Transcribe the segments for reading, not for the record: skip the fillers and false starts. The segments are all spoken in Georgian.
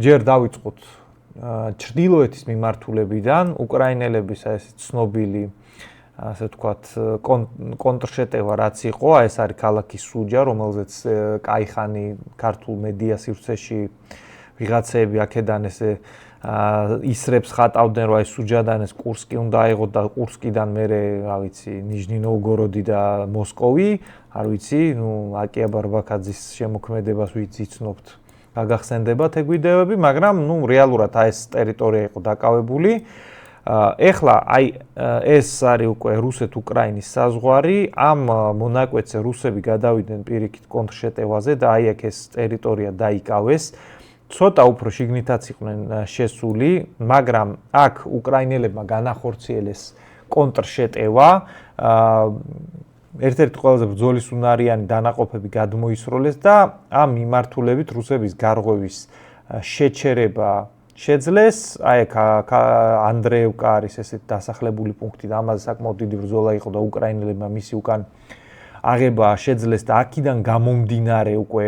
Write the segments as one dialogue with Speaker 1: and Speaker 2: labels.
Speaker 1: ჯერ დავიწყოთ ჩრდილოეთის მიმართულებიდან უკრაინელების ეს ცნობილი ასე ვთქვათ კონტრშეტევა რაც იყო, ეს არის ქალაქი სუჯა, რომელზეც კაიხანი ქართულ მედია სივრცეში ვიღაცები აქედან ესე ისრებს ხატავდნენ, რომ აი სუჯადან ეს კურსკი უნდა აიღოთ და კურსკიდან მერე, რა ვიცი, ნიჟნი-ნოვგოროდი და მოსკოვი, არ ვიცი, აკია ბარბაკაძის შემოქმედებას ვიც იცნობთ. გაგახსენდებათ ეგ ვიდეოები, მაგრამ რეალურად ეს ტერიტორია იყო დაკავებული. ეხლა აი ეს არის უკვე რუსეთ-უკრაინის საზღვარი, ამ მონაკვეთზე რუსები გადავიდნენ პირიქით კონტრშეტევაზე და აი აქ ეს ტერიტორია დაიკავეს. ცოტა უფრო შიგნითაც იყვნენ შესული, მაგრამ აქ უკრაინელებმა განახორციელეს კონტრშეტევა. ერთ-ერთი ყველაზე ბრძოლის უნარიანი დანაყოფები გადმოისროლეს და ამ მიმართულებით რუსების გარღვევის შეჩერება შეძლეს. აი აქ ანდრეევკა არის ესეთი დასახლებული პუნქტი და ამაზე საკმაოდ დიდი ბრძოლა იყო და უკრაინელებმა მისი უკან აღება შეძლეს და აქედან გამომდინარე უკვე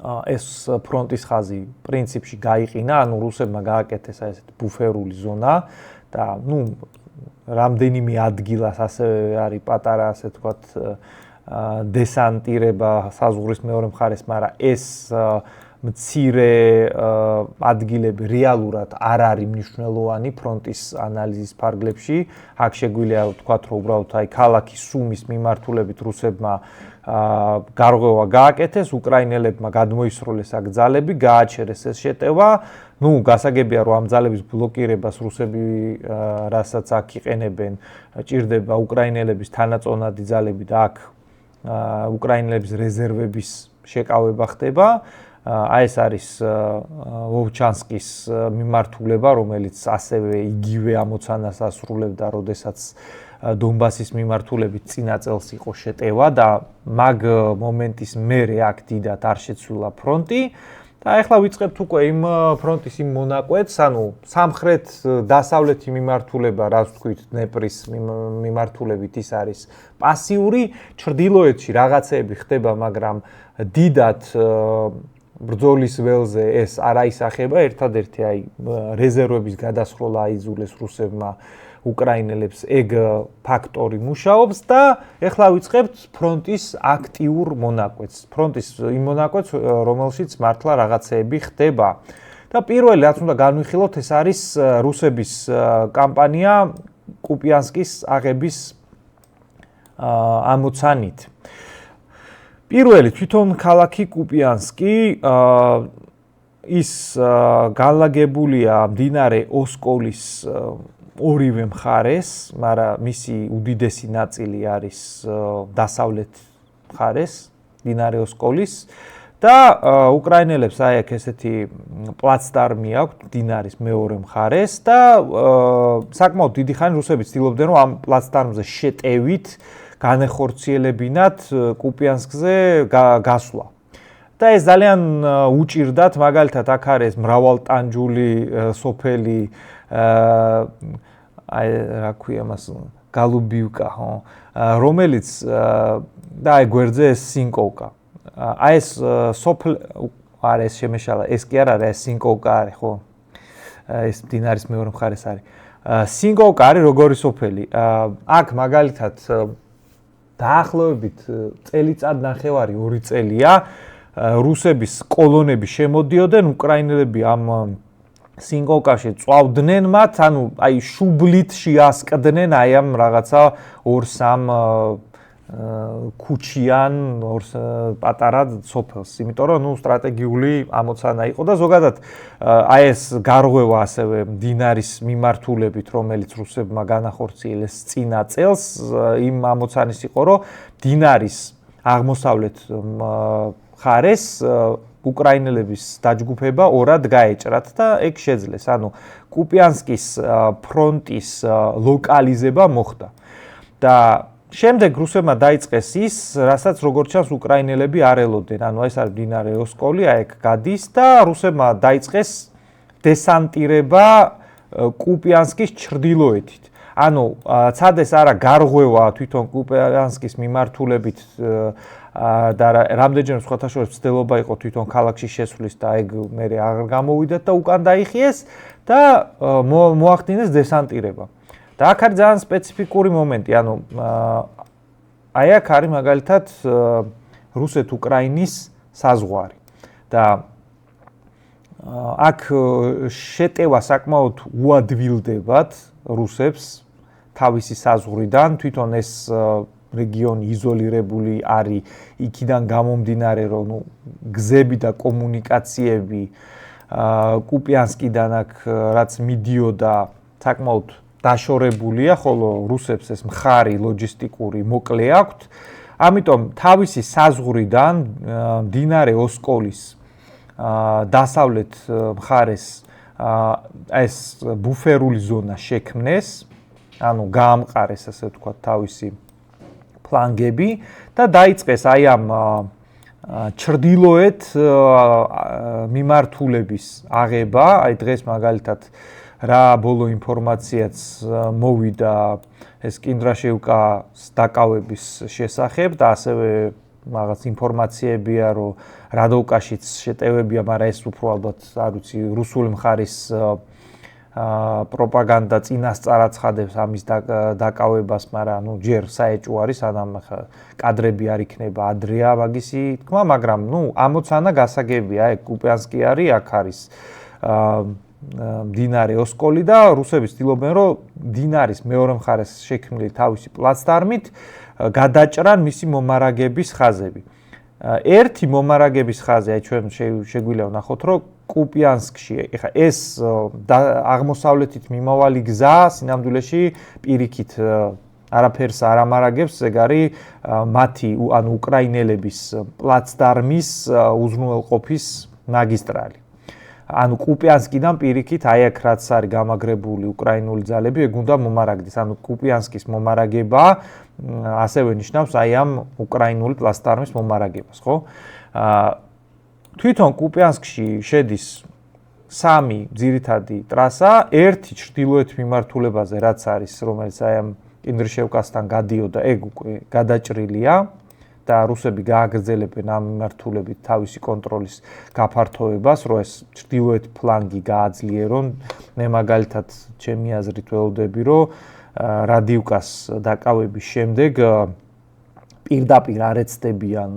Speaker 1: ეს ფრონტის ხაზი პრინციპში გაიყინა, ანუ რუსებმა გააკეთეს ესეთი ბუფერული ზონა და რამდენიმე ადგილას ასევე არის პატარა ასე ვთქვათ დესანტირება საზღვრის მეორე მხარეს, მაგრამ ეს მცირე ადგილები რეალურად არ არის მნიშვნელოვანი ფრონტის ანალიზის ფარგლებში. აქ შეგვიძლია ვთქვათ, რომ უბრალოდ აი ქალაქი სუმის მიმართულებით რუსებმა გარღვევა გააკეთეს, უკრაინელებმა გადმოისროლეს აქ ძალები, გააჩერეს ეს შეტევა. გასაგებია, რომ ამ ძალების ბლოკირებას რუსები რასაც აქ იყენებენ, ჭირდება უკრაინელების თანაწონადი ძალები და აქ უკრაინელების რეზერვების შეკავება ხდება. აი ეს არის ვოვჩანსკის მიმართულება, რომელიც ასევე იგივე ამოცანას ასრულებდა, როდესაც დონბასის მიმართულებით წინა წელს იყო შეტევა და მაგ მომენტის მერე აქ დიდად არ შეცვლილა ფრონტი. და ახლა ვიწყებთ უკვე იმ ფრონტის იმ მონაკვეთს, ანუ სამხრეთ დასავლეთი მიმართულება, რაც ვთქვით, დნეპრის მიმართულებით ის არის პასიური, ჩრდილოეთში რაღაცეები ხდება, მაგრამ დიდად ბრძოლის ველზე ეს არ აისახება, ერთადერთი აი რეზერვების გადასროლა აიძულეს რუსებმა უკრაინელებს ეგ ფაქტორი მუშაობს და ეხლა ვიწყებთ ფრონტის აქტიურ მონაკვეთს. ფრონტის იმ მონაკვეთს, რომელშიც მართლა რაღაცეები ხდება. და პირველი რაც უნდა განვიხილოთ, ეს არის რუსების კამპანია კუპიანსკის აღების ამოცანით. პირველი თვითონ ქალაქი კუპიანსკი ის განლაგებულია მდინარე ოსკოლის ორივე მხარეს, მაგრამ მისი უდიდესი ნაწილი არის დასავლეთ მხარეს, მდინარე ოსკოლის და უკრაინელებს აი აქ ესეთი პლაცდარმი აქვთ მდინარის მეორე მხარეს და საკმაოდ დიდი ხანი რუსები ცდილობდნენ, რომ ამ პლაცდარმზე შეტევით განეხორციელებინათ კუპიანსკზე გასვლა. და ეს ძალიან უჭირდათ, მაგალითად აქ არის მრავალტანჯული სოფელი აი რა ქვია მას გალუბიუკა, რომელიც და აი გვერდზე ეს სინკოვკა. აი ეს სოფელი არის შემეშალა, ეს კი არ არის, ეს სინკოვკა არის, ხო? ეს მდინარის მეორე მხარეს არის. სინკოვკა არის როგორი სოფელი? აქ მაგალითად დაახლოებით წელიწად ნახევარი 2 წელია რუსების კოლონები შემოდიოდნენ, უკრაინელები ამ სინკოვკაში წვავდნენ მათ, ანუ აი შუბლით შეასკდნენ აი ამ რაღაცა 2-3 ქუჩიან, 2 პატარა სოფელს, იმიტომ რომ სტრატეგიული ამოცანა იყო და ზოგადად აი ეს გარღვევა ასევე მდინარის მიმართულებით, რომელიც რუსებმა განახორციელეს წინა წელს, იმ ამოცანის იყო, რომ მდინარის აღმოსავლეთ მხარეს უკრაინელების დაჯგუფება ორად გაეჭრათ და ეგ შეძლეს. ანუ კუპიანსკის ფრონტის ლოკალიზება მოხდა. და შემდეგ რუსებმა დაიწყეს ის, რასაც როგორც ჩანს უკრაინელები არ ელოდნენ. ანუ ეს არის მდინარე ოსკოლი, აი ეგ გადის და რუსებმა დაიწყეს დესანტირება კუპიანსკის ჩრდილოეთით. ანუ ცადეს არა გარღვევა თვითონ კუპიანსკის მიმართულებით და რამდენჯერმე სხვათა შორის ცდილობა იყო თვითონ ქალაქში შესვლის და ეგ მე აღარ გამოვიდათ და უკან დაიხიეს და მოახდინეს დესანტირება. და აქ არის ძალიან სპეციფიკური მომენტი, ანუ აი აქ არის მაგალითად რუსეთ-უკრაინის საზღვარი და აქ შეტევა საკმაოდ უადვილდებათ რუსებს თავისი საზღვრიდან, თვითონ ეს რეგიონი იზოლირებული არის იქიდან გამომდინარე, რომ გზები და კომუნიკაციები კუპიანსკიდან აქ რაც მიდიოდა საკმაოდ დაშორებულია, ხოლო რუსებს ეს მხარი ლოჯისტიკური მოკლე აქვთ. ამიტომ თავისი საზღვრიდან მდინარე ოსკოლის დასავლეთ მხარეს ეს ბუფერული ზონა შექმნეს, ანუ გაამყარეს ასე ვთქვათ თავისი ფლანგები და დაიწყეს აი ამ ჩრდილოეთ მიმართულების აღება, აი დღეს მაგალითად რა ბოლო ინფორმაციაც მოვიდა ეს კინდრაშევკას დაკავების შესახებ და ასევე რაღაც ინფორმაციებია, რომ რადოვკაშიც შეტევებია, მაგრამ ეს უფრო ალბათ არ ვიცი, რუსული მხარის პროპაგანდა წინასწარ აცხადებს ამის დაკავებას, მაგრამ ნუ ჯერ საეჭვო არის, სანამ კადრები არ იქნება ადრეა მაგისი თქმა, მაგრამ ნუ ამოცანა გასაგებია, ეგ კუპიანსკი არის, აქ არის მდინარე ოსკოლი და რუსები ცდილობენ, რომ მდინარის მეორე მხარეს შექმნილი თავისი პლაცდარმით გადაჭრან მისი მომარაგების ხაზები. ერთი მომარაგების ხაზი, აი ჩვენ შეგვიძლია ვნახოთ, რომ კუპიანსკში, ეხლა ეს აღმოსავლეთით მიმავალი გზა სინამდვილეში პირიქით არაფერს არ ამარაგებს, ეგ არის მათი ანუ უკრაინელების პლაცდარმის უზრუნველყოფის მაგისტრალი. ანუ კუპიანსკიდან პირიქით აი აქ რაც არის გამაგრებული უკრაინული ძალები, ეგ უნდა მომარაგდეს. ანუ კუპიანსკის მომარაგება ასევე ნიშნავს აი ამ უკრაინული პლაცდარმის მომარაგებას, ხო? თვითონ კუპიანსკში შედის სამი ძირითადი ტრასა, ერთი ჩრდილოეთ მიმართულებაზე რაც არის, რომელიც აი ამ კინდრიშევკასთან გადიოდა, ეგ უკვე გადაჭრილია და რუსები გააგრძელებენ ამ მიმართულებით თავისი კონტროლის გაფართოებას, რომ ეს ჩრდილოეთ ფლანგი გააძლიერონ. მე მაგალითად ჩემი აზრით ველოდები, რომ რადიუკას დაკავების შემდეგ პირდაპირ არ ეცდებიან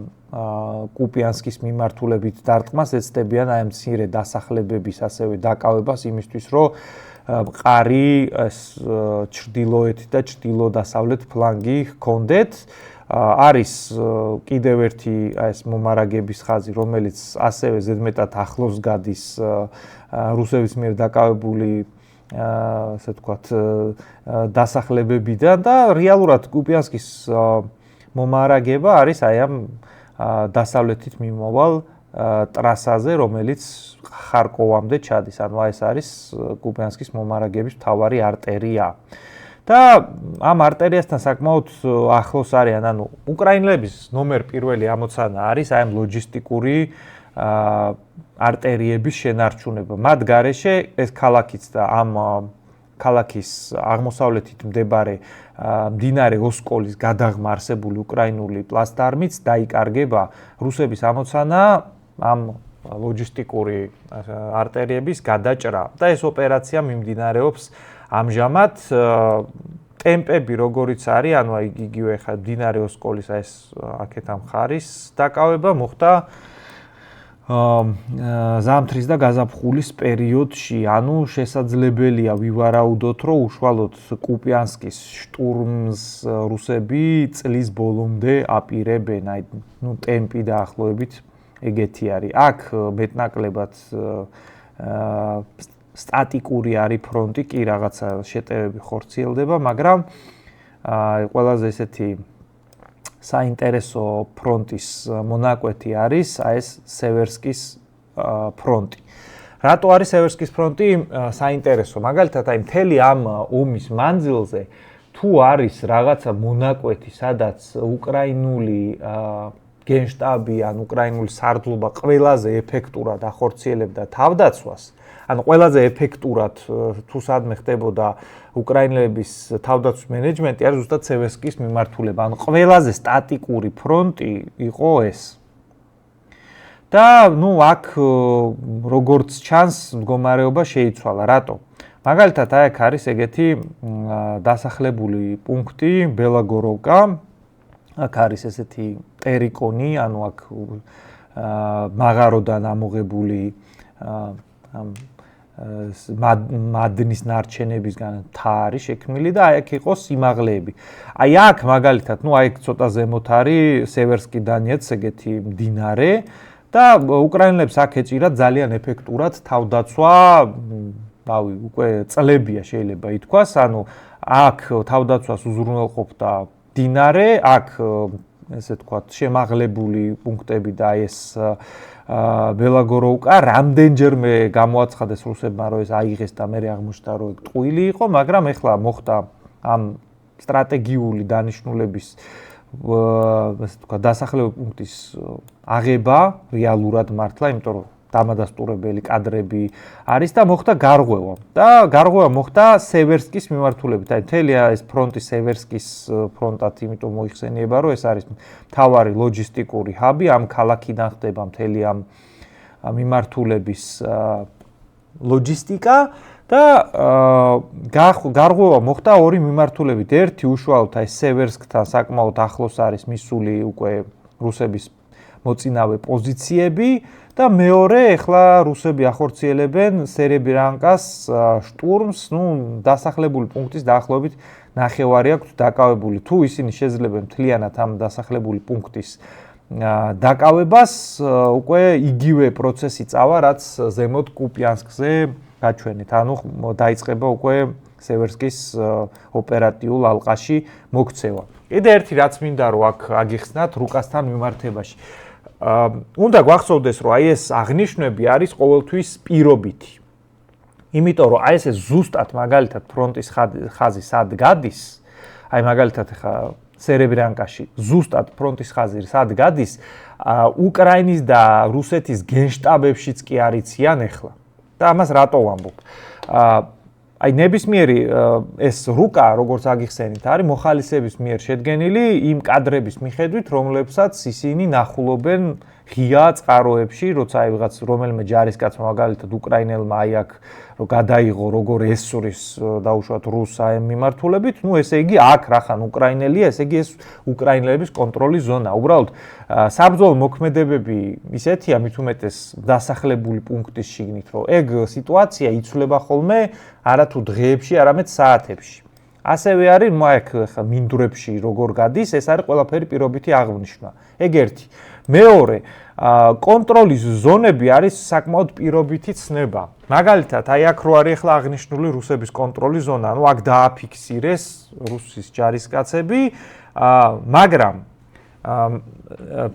Speaker 1: კუპიანსკის მიმართულებით დარტყმას, ეცდებიან აი მცირე დასახლებების ასევე დაკავებას იმისთვის, რომ მყარი ეს ჩრდილოეთი და ჩრდილო-დასავლეთ ფლანგი ჰქონდეთ. არის კიდევ ერთი ეს მომარაგების ხაზი, რომელიც ასევე ზედმეტად ახლოს გადის რუსების მიერ დაკავებული ასე ვთქვათ დასახლებებიდან და რეალურად კუპიანსკის მომარაგება არის აი ამ დასავლეთით მიმავალ ტრასაზე, რომელიც ხარკოვამდე ჩადის. ანუ ეს არის კუპიანსკის მომარაგების მთავარი არტერია. და ამ არტერიასთან საკმაოდ ახლოს არიან, ანუ უკრაინელების ნომერ პირველი ამოცანა არის აი ამ ლოჯისტიკური არტერიების შენარჩუნება. მათ გარეშე ეს ქალაქიც და ამ ქალაქის აღმოსავლეთით მდებარე მდინარე ოსკოლის გადაღმა არსებული უკრაინული პლაცდარმიც დაიკარგება. რუსების ამოცანა ამ ლოჯისტიკური არტერიების გადაჭრა და ეს ოპერაცია მიმდინარეობს ამჟამად. ტემპები როგორიც არის, ანუ იგივე ხა მდინარე ოსკოლის ეს აქეთ ამ ხარის დაკავება მოხდა ზამთრის და გაზაფხულის პერიოდში, ანუ შესაძლებელია ვივარაუდოთ, რომ უშუალოდ კუპიანსკის შტურმს რუსები წლის ბოლომდე აპირებენ, აი ნუ ტემპი დაახლოებით ეგეთი არის. აქ მეტნაკლებად სტატიკური არის ფრონტი, კი რაღაცა შეტევები ხორციელდება, მაგრამ ყველაზე ესეთი საინტერესო ფრონტის მონაკვეთი არის აი ეს სევერსკის ფრონტი. რატო არის სევერსკის ფრონტი საინტერესო? მაგალითად, აი მთელი ამ ომის მანძილზე თუ არის რაღაცა მონაკვეთი, სადაც უკრაინული გენშტაბი ან უკრაინული სარდლობა ყველაზე ეფექტურად ახორციელებდა თავდაცვას, ანუ ყველაზე ეფექტურად თუ სადმე ხდებოდა უკრაინელების თავდაცვის მენეჯმენტი არის ზუსტად სევერსკის მიმართულება. ანუ ყველაზე სტატიკური ფრონტი იყო ეს. და აქ როგორც ჩანს მდგომარეობა შეიცვალა. რატო? მაგალითად, აქ არის ეგეთი დასახლებული პუნქტი ბელაგოროვკა. აქ არის ესეთი ტერიკონი, ანუ აქ მაღაროდან ამოღებული მადნის ნარჩენებისგან მთა არის შექმნილი და აქ იყო სიმაღლეები. აი აქ მაგალითად, აი ცოტა ზემოთ არის სევერსკიდანაც ეგეთი მდინარე და უკრაინელებს აქ ეჭირათ ძალიან ეფექტურად თავდაცვა, უკვე წლებია შეიძლება ითქვას, ანუ აქ თავდაცვას უზრუნველყოფდა მდინარე, აქ ესე ვთქვათ, შემაღლებული პუნქტები და ეს ბელაგოროვკა რამდენჯერმე გამოაცხადეს რუსებმა, რომ ეს აიღეს და მე აღმოჩნდა, რომ ეგ ტყუილი იყო, მაგრამ ეხლა მოხდა ამ სტრატეგიული დანიშნულების ესე ვთქვათ, დასახლებულ პუნქტის აღება რეალურად მართლა, იმიტომ რომ დამადასტურებელი კადრები არის და მოხდა გარღვევა. და გარღვევა მოხდა სევერსკის მიმართულებით. აი მთელი ეს ფრონტი სევერსკის ფრონტად, იმიტომ მოიხსენიება, რომ ეს არის მთავარი ლოჯისტიკური ჰაბი, ამ ქალაქიდან ხდება მთელი ამ მიმართულების ლოჯისტიკა და გარღვევა მოხდა ორი მიმართულებით. ერთი უშუალოდ აი სევერსკთან საკმაოდ ახლოს არის მისული უკვე რუსების მოწინავე პოზიციები და მეორე ეხლა რუსები ახორციელებენ სერებრიანკას შტურმს, დასახლებული პუნქტის დაახლოებით ნახევარი აქვს დაკავებული. თუ ისინი შეძლებენ მთლიანად ამ დასახლებული პუნქტის დაკავებას, უკვე იგივე პროცესი წავა, რაც ზემოთ კუპიანსკზე გაჩვენეთ. ანუ დაიწყება უკვე სევერსკის ოპერატიულ ალყაში მოქცევა. კიდე ერთი რაც მინდა რომ აქ აგიხსნათ რუკასთან მიმართებაში. უნდა გვახსოვდეს, რომ აი ეს აღნიშვნები არის ყოველთვის პირობითი. იმიტომ რომ აი ეს ზუსტად მაგალითად ფრონტის ხაზი სად გადის, აი მაგალითად ხა სერებრიანკაში ზუსტად ფრონტის ხაზი სად გადის, უკრაინის და რუსეთის გენშტაბებშიც კი არიციან ახლა. და ამას რატო ვამბობ? აი ნებისმიერი ეს რუკა, როგორც აგიხსენით, არის მოხალისეების მიერ შედგენილი იმ კადრების მიხედვით, რომლებსაც ისინი ნახულობენ ღია წყაროებში, როცა აი ვიღაც რომელიმე ჯარისკაცმა მაგალითად უკრაინელმა აი აქ რომ გადაიღო როგორ ესურის დაუშვათ რუს აი მიმართულებით, ესე იგი აქ რახან უკრაინელია, ესე იგი ეს უკრაინელების კონტროლის ზონა. უბრალოდ საბრძოლო მოქმედებები ისეთია, მით უმეტეს დასახლებული პუნქტის შიგნით, რომ ეგ სიტუაცია იცვლება ხოლმე არათუ დღეებში, არამედ საათებში. ასევე არის აქ ხა მინდვრებში როგორ გადის, ეს არის ყველაფერი პირობითი აღნიშნა. ეგ ერთი. მეორე, კონტროლის ზონები არის საკმაოდ პირობითი ცნება. მაგალითად, აი აქ რო არის ახლა აღნიშნული რუსების კონტროლის ზონა, აქ დააფიქსირეს რუსის ჯარისკაცები, მაგრამ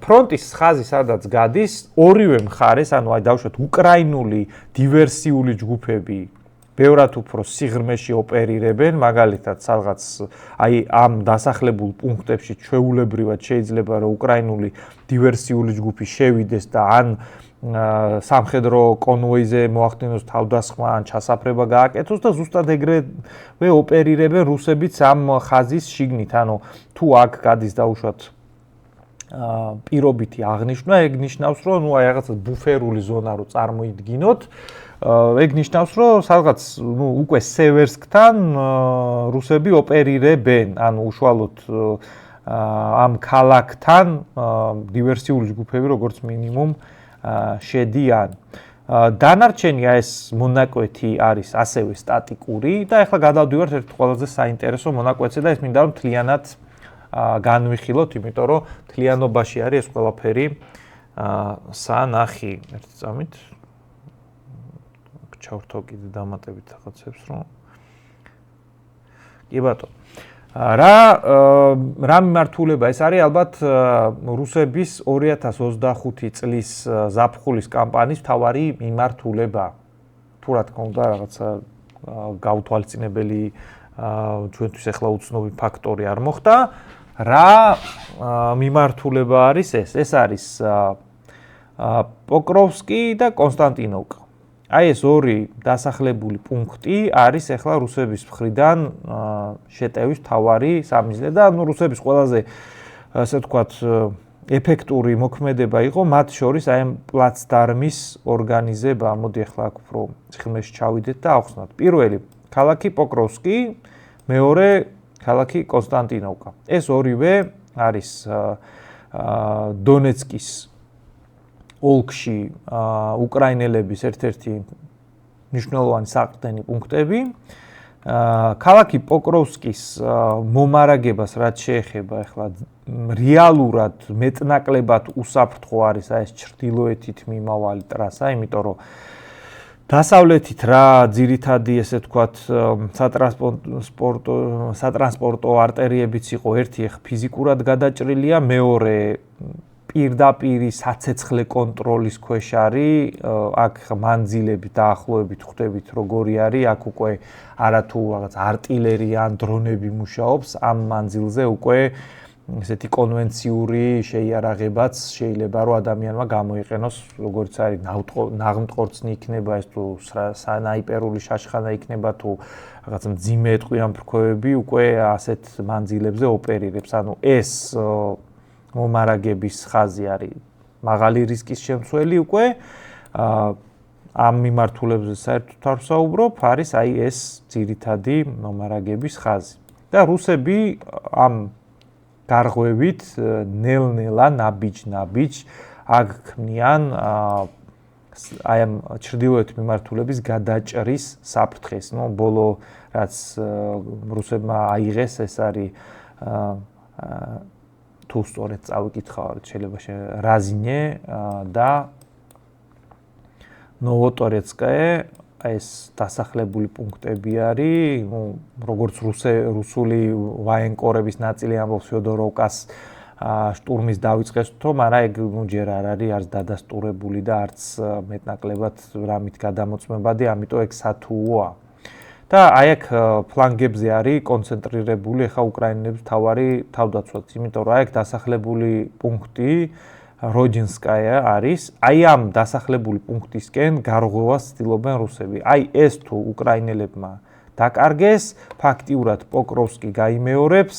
Speaker 1: ფრონტის ხაზი სადაც გადის, ორივე მხარეს, აი დავუშვათ უკრაინული დივერსიული ჯგუფები ბევრად უფრო სიღრმეში ოპერირებენ, მაგალითად, სადღაც აი ამ დასახლებულ პუნქტებში ჩვეულებრივად შეიძლება რომ უკრაინული დივერსიული ჯგუფი შევიდეს და ან სამხედრო კონვოიზე მოახდინოს თავდასხმა, ან ჩასაფრება გააკეთოს და ზუსტად ეგრევე ოპერირებენ რუსებიც ამ ხაზის შიგნით. ანუ თუ აქ გადის დაუშვათ პირობითი აღნიშვნა, ეგ ნიშნავს, რომ აი რაღაცა ბუფერული ზონა რო წარმოიდგინოთ, ეგ ნიშნავს, რომ სადღაც უკვე სევერსკთან რუსები ოპერირებენ, ანუ უშუალოდ ამ ქალაქთან დივერსიული ჯგუფები როგორც მინიმუმ შედიან. დანარჩენი ეს მონაკვეთი არის ასევე სტატიკური და ახლა გადავდივართ ერთ ყველაზე საინტერესო მონაკვეთზე და ეს მინდა რომ მთლიანად განვიხილოთ, იმიტომ რომ მთლიანობაში არის ეს ყველაფერი სანახი. ერთი წამით ჩავრთო კიდე დამატებით რაღაცებს, რომ კი ბატონო. რა მიმართულება ეს არის ალბათ რუსების 2025 წლის ზაფხულის კამპანიის მთავარი მიმართულება. თუ რა თქმა უნდა რაღაცა გაუთვალისწინებელი ჩვენთვის ახლა უცნობი ფაქტორი არ მოხდა. რა მიმართულება არის ეს? ეს არის პოკროვსკი და კონსტანტინოვკა. აი ეს ორი დასახლებული პუნქტი არის ახლა რუსების მხრიდან შეტევის მთავარი სამიზნე და რუსების ყველაზე ასე ვთქვათ ეფექტური მოქმედება იყო მათ შორის აი ამ პლაცდარმის ორგანიზება. მოდი ახლა აქ უფრო ციხმეში ჩავიდეთ და ავხსნათ. პირველი ქალაქი პოკროვსკი, მეორე ქალაქი კონსტანტინოვკა. ეს ორივე არის დონეცკის ოლქში უკრაინელების ერთ-ერთი მნიშვნელოვანი საყრდენი პუნქტები. ქალაქი პოკროვსკის მომარაგებას რაც შეეხება ახლა რეალურად მეტნაკლებად უსაფრთხო არის აი ეს ჩრდილოეთით მიმავალი ტრასა, იმიტომ რომ დასავლეთით რა ძირითადი ესე ვთქვათ სატრანსპორტო არტერიებიც იყო, ერთი ახ ფიზიკურად გადაჭრილია, მეორე პირდაპირ საცეცხლე კონტროლის ქვეშ არის, აქ მანძილები დაახლოებით ხვდებით როგორი არის, აქ უკვე არათუ რაღაც артиლერია ან დრონები მუშაობს, ამ მანძილზე უკვე ესეთი კონვენციური შეიარაღებაც შეიძლება რომ ადამიანმა გამოიყენოს, როგორც არის ნაღმტყორცნი იქნება ეს თუ სანაიპერული შაშხანა იქნება თუ რაღაც მძიმე ტყვიამფრქვევები უკვე ასეთ მანძილებზე ოპერირებს. ანუ ეს მომარაგების ხაზი არის მაღალი რისკის შემცველი უკვე ამ მიმართულებზე საერთოდ არ ვსაუბრობ, არის აი ეს ძირითადი მომარაგების ხაზი. და რუსები ამ გარღვევით ნელ-ნელა ნაბიჯ-ნაბიჯ აგქმნიან აი ამ ჩრდილოეთ მიმართულების გადაჭრის საფრთხეს. ნუ ბოლო რაც რუსებმა აიღეს ეს არის თუ სწორედ წავიკითხავთ შეიძლება რაზინე და ნოვოტორეცკაე ეს დასახლებული პუნქტები არის, ნუ როგორც რუსული ვაენკორების ნაწილი ამბობს ფიოდოროვკას შტურმის დაიწყეს თო, მაგრამ ეგ ნუ ჯერ არ არის არც დადასტურებული და არც მეტნაკლებად რამით გადამოწმებადი, ამიტომ ეგ სათუოა. და აი აქ ფლანგებზე არის კონცენტრირებული ახლა უკრაინელების თავარი თავდაცვაც, იმიტომ რომ აი აქ დასახლებული პუნქტი როჯინსკაია არის, აი ამ დასახლებული პუნქტისკენ გარღვევას ცდილობენ რუსები. აი ეს თუ უკრაინელებმა დაკარგეს, ფაქტიურად პოკროვსკი გაიმეორებს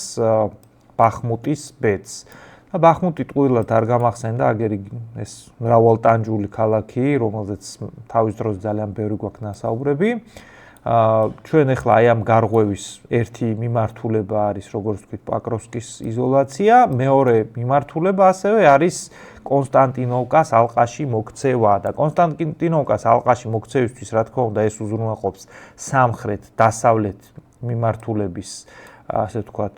Speaker 1: ბახმუტის ბედს. და ბახმუტი ტყუილად არ გამახსენდა, აგერი ეს მრავალტანჯული ქალაქი, რომელზეც თავის დროს ძალიან ბევრი გვაქვს ნასაუბრები. ჩვენ ახლა აი ამ გარღვევის ერთი მიმართულება არის, როგორც ვთქვით, პოკროვსკის იზოლაცია, მეორე მიმართულება ასევე არის კონსტანტინოვკას ალყაში მოქცევა და კონსტანტინოვკას ალყაში მოქცევისთვის, რა თქმა უნდა, ეს უზრუნველყოფს სამხრეთ-დასავლეთ მიმართულების, ასე ვთქვათ,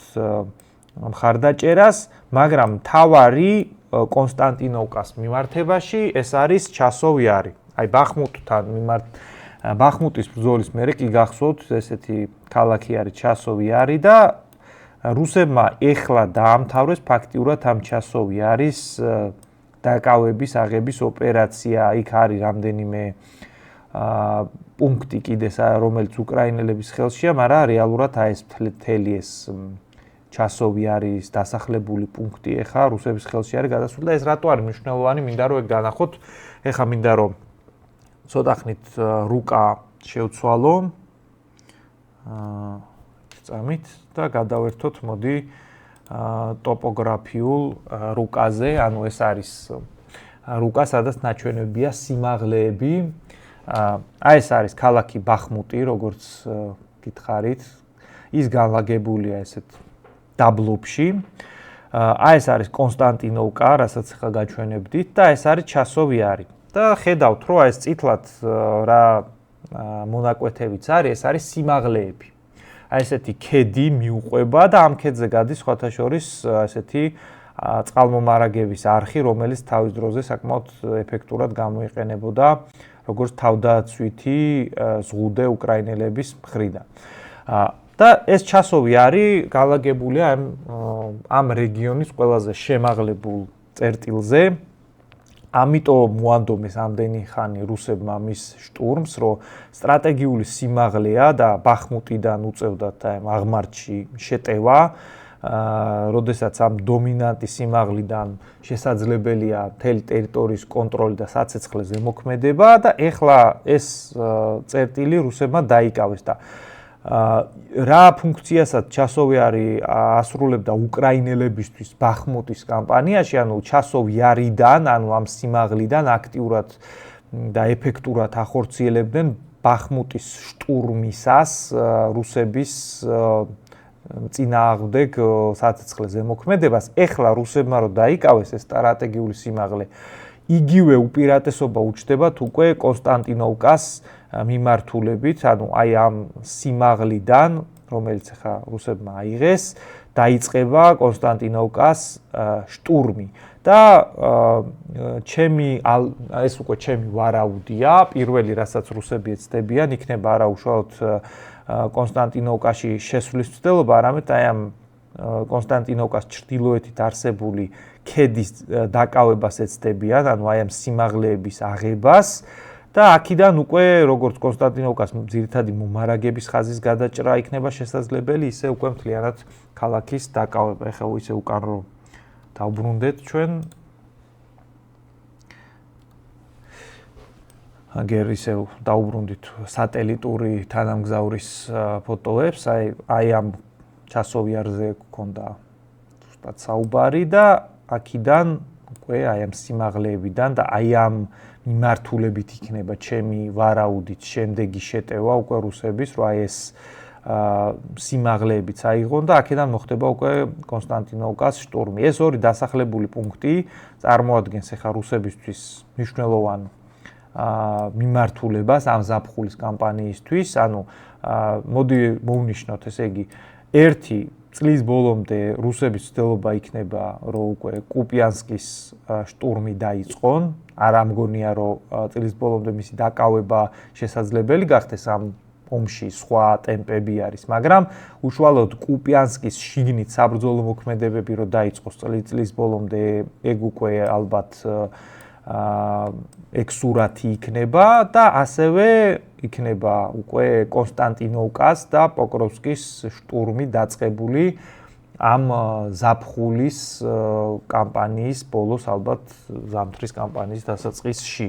Speaker 1: მხარდაჭერას, მაგრამ მთავარი კონსტანტინოვკას მიმართებაში ეს არის ჩასოვი არის. აი ბახმუტთან ბახმუტის ბრძოლის მერე კი გახსოვთ ესეთი ქალაქი არის ჩასოვი არის და რუსებმა ეხლა დაამთავრეს ფაქტიურად ამ ჩასოვი არის დაკავების აღების ოპერაცია. იქ არის რამდენიმე პუნქტი კიდე რომელიც უკრაინელების ხელშია, მაგრამ რეალურად აი ეს მთელი ეს ჩასოვი არის დასახლებული პუნქტი ეხლა რუსების ხელში არის გადასული და ეს რატო არის მნიშვნელოვანი, მინდა რომ ეგ განახოთ. ეხლა მინდა რომ ცოტა ხნით რუკა შევცვალო წამით და გადავერთოთ მოდი ტოპოგრაფიულ რუკაზე, ანუ ეს არის რუკა, სადაც ნაჩვენებია სიმაღლეები. აი ეს არის ქალაქი ბახმუტი, როგორც გითხარით. ის განლაგებულია ესეთ დაბლობში. აი ეს არის კონსტანტინოვკა, რასაც ახლა გაჩვენებდით და ეს არის ჩასოვი არის. და ხედავთ, რომ ეს წითლად რა მონაკვეთებიც არის, ეს არის სიმაღლეები. აი ესეთი ქედი მიუყვება და ამ ქედზე გადის სხვათა შორის ესეთი წყალმომარაგების არხი, რომელიც თავის დროზე საკმაოდ ეფექტურად გამოიყენებოდა როგორც თავდაცვითი ზღუდე უკრაინელების მხრიდან. და ეს ჩასოვი არის განლაგებული ამ რეგიონის ყველაზე შემაღლებულ წერტილზე. ამიტომ მოანდომეს ამდენი ხანი რუსებმა მის შტურმს, რომ სტრატეგიული სიმაღლეა და ბახმუტიდან უწევდათ აი აღმართში შეტევა. როდესაც ამ დომინანტის სიმაღლიდან შესაძლებელია მთელი ტერიტორიის კონტროლი და საცეცხლე ზემოქმედება და ეხლა ეს წერტილი რუსებმა დაიკავეს და რა ფუნქციასაც ჩასოვი არის ასრულებდა უკრაინელებისთვის ბახმუტის კამპანიაში, ანუ ჩასოვი არიდან, ანუ ამ სიმაღლიდან აქტიურად და ეფექტურად ახორციელებდნენ ბახმუტის შტურმისას რუსების წინააღმდეგ საცეცხლე ზემოქმედებას. ეხლა რუსებმა რო დაიკავეს ეს სტრატეგიული სიმაღლე, იგივე უპირატესობა უჩნდებათ უკვე კონსტანტინოვკას მიმართულებით, ანუ აი ამ სიმაღლიდან, რომელიც ახლა რუსებმა აიღეს, დაიწყება კონსტანტინოვკას შტურმი. და ეს უკვე ჩემი ვარაუდია, პირველი რასაც რუსები ეცდებიან, იქნება არა უშუალოდ კონსტანტინოვკაში შესვლის მცდელობა, არამედ აი ამ კონსტანტინოვკას ჩრდილოეთით არსებული ქედის დაკავებას ეცდებიან, ანუ აი ამ სიმაღლეების აღებას და აქედან უკვე როგორც კონსტანტინოვკას ძირითადი მომარაგების ხაზის გადაჭრა იქნება შესაძლებელი, ისე უკვე მთლიანად ქალაქის დაკავება. ეხლა ისე უკან რომ დავბრუნდეთ ჩვენ აგერ ისევ დაუბრუნდით სატელიტური თანამგზავრის ფოტოებს, აი ამ ჩასოვიარზე გქონდა ზუსტად საუბარი და აქედან უკვე აი ამ სიმაღლეებიდან და აი ამ მიმართულებით იქნება ჩემი ვარაუდით შემდეგი შეტევა უკვე რუსების, რომ აი ეს სიმაღლეებიც აიღონ და აქედან მოხდება უკვე კონსტანტინოვკას შტურმი. ეს ორი დასახლებული პუნქტი წარმოადგენს ახლა რუსებისთვის მნიშვნელოვან მიმართულებას ამ ზაფხულის კამპანიისთვის, ანუ მოდი მოვნიშნოთ, ესე იგი, ერთი წლის ბოლომდე რუსების ცდილობა იქნება, რომ უკვე კუპიანსკის შტურმი დაიწყონ. არ ამგონია, რომ წლის ბოლომდე მისი დაკავება შესაძლებელი გახდეს ამ ომში სხვა ტემპები არის, მაგრამ უშუალოდ კუპიანსკის შიგნით საბრძოლო მოქმედებები რო დაიწყოს წლის ბოლომდე, ეგ უკვე ალბათ ექსურათი იქნება და ასევე იქნება უკვე კონსტანტინოვკას და პოკროვსკის შტურმი დაწყებული ამ ზაფხულის კამპანიის ბოლოს, ალბათ ზამთრის კამპანიის დასაწყისში.